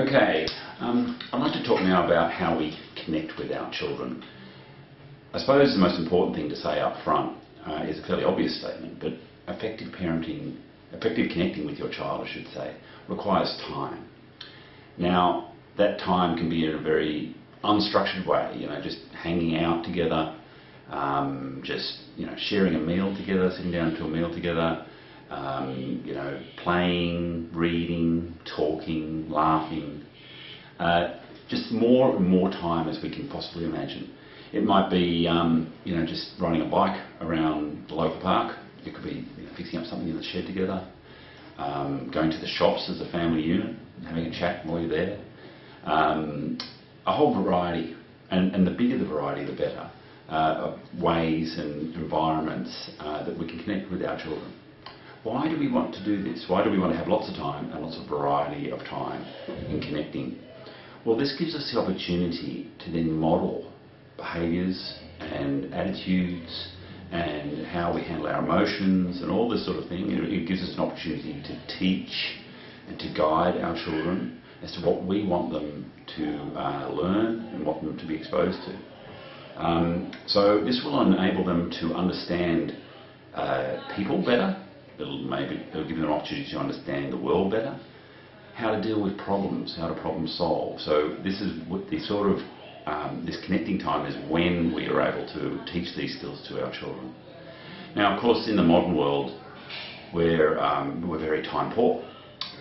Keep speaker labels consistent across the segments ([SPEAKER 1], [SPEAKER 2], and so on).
[SPEAKER 1] Okay, I'd like to talk now about how we connect with our children. I suppose the most important thing to say up front is a fairly obvious statement, but effective parenting, effective connecting with your child, I should say, requires time. Now, that time can be in a very unstructured way, just hanging out together, sharing a meal together, sitting down to a meal together, playing, reading, talking, laughing, just more and more time as we can possibly imagine. It might be, just riding a bike around the local park. It could be fixing up something in the shed together, going to the shops as a family unit, having a chat while you're there. A whole variety, and the bigger the variety, the better, of ways and environments that we can connect with our children. Why do we want to do this? Why do we want to have lots of time and lots of variety of time in connecting? Well, this gives us the opportunity to then model behaviours and attitudes and how we handle our emotions and all this sort of thing. It gives us an opportunity to teach and to guide our children as to what we want them to learn and what them to be exposed to. So this will enable them to understand people better. It'll give them an opportunity to understand the world better, how to deal with problems, how to problem solve. So this is what the sort of this connecting time is when we are able to teach these skills to our children. Now, of course, in the modern world, we're very time poor.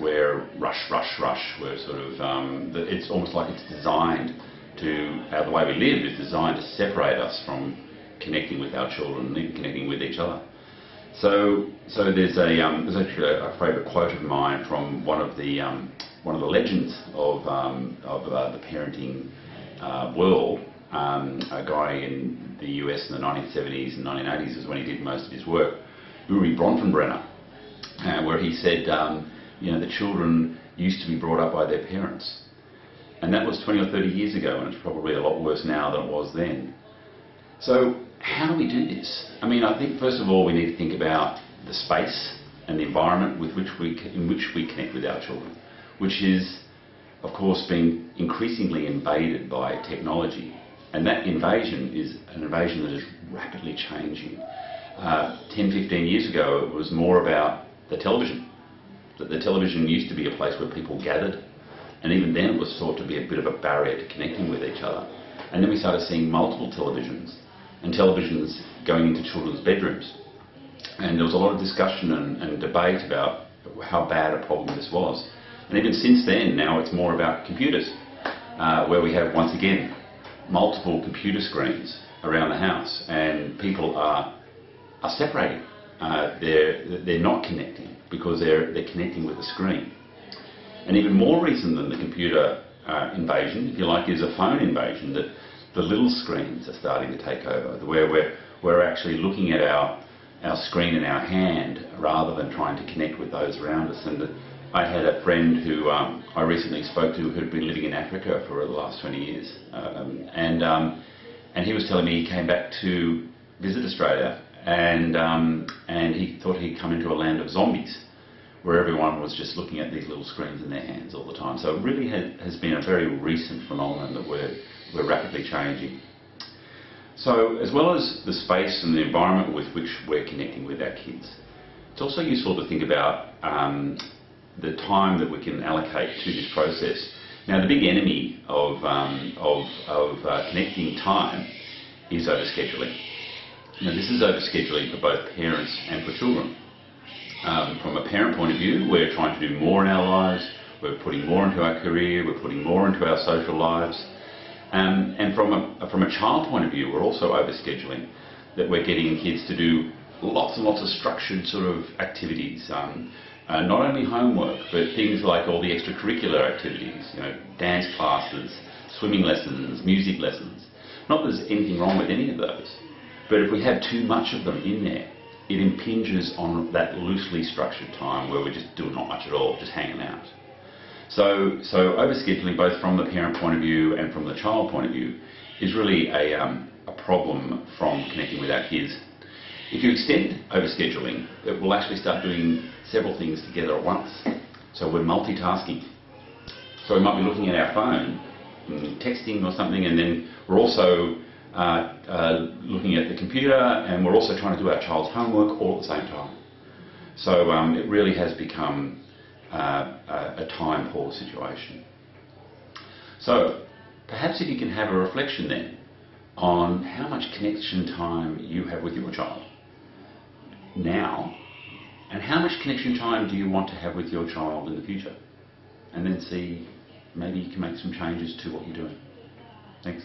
[SPEAKER 1] We're rush. We're sort of it's almost like it's designed to the way we live is designed to separate us from connecting with our children and connecting with each other. So there's actually a favourite quote of mine from one of the legends of the parenting world. A guy in the US in the 1970s and 1980s is when he did most of his work, Urie Bronfenbrenner, where he said, the children used to be brought up by their parents, and that was 20 or 30 years ago, and it's probably a lot worse now than it was then. So how do we do this? I think first of all we need to think about the space and the environment in which we connect with our children, which is, of course, being increasingly invaded by technology, and that invasion is an invasion that is rapidly changing. 10, 15 years ago it was more about the television, that the television used to be a place where people gathered, and even then it was thought to be a bit of a barrier to connecting with each other. And then we started seeing multiple televisions, and televisions going into children's bedrooms. And there was a lot of discussion and debate about how bad a problem this was. And even since then, now it's more about computers, where we have, once again, multiple computer screens around the house, and people are separating. They're not connecting because they're connecting with a screen. And even more reason than the computer invasion, if you like, is a phone invasion, that the little screens are starting to take over, where we're actually looking at our screen in our hand rather than trying to connect with those around us. And I had a friend who I recently spoke to who had been living in Africa for the last 20 years, and he was telling me he came back to visit Australia, and he thought he'd come into a land of zombies, where everyone was just looking at these little screens in their hands all the time. So it really has been a very recent phenomenon that we're rapidly changing. So as well as the space and the environment with which we're connecting with our kids, it's also useful to think about the time that we can allocate to this process. Now, the big enemy of connecting time is overscheduling. Now, this is overscheduling for both parents and for children. From a parent point of view, we're trying to do more in our lives, we're putting more into our career, we're putting more into our social lives. And from a child point of view, we're also overscheduling, that we're getting kids to do lots and lots of structured sort of activities. Not only homework, but things like all the extracurricular activities, dance classes, swimming lessons, music lessons. Not that there's anything wrong with any of those, but if we have too much of them in there, it impinges on that loosely structured time where we're just doing not much at all, just hanging out. So overscheduling, both from the parent point of view and from the child point of view, is really a problem from connecting with our kids. If you extend overscheduling, it will actually start doing several things together at once. So we're multitasking. So we might be looking at our phone, texting or something, and then we're also looking at the computer, and we're also trying to do our child's homework all at the same time. So it really has become a time poor situation. So perhaps if you can have a reflection then on how much connection time you have with your child now, and how much connection time do you want to have with your child in the future, and then see maybe you can make some changes to what you're doing. Thanks.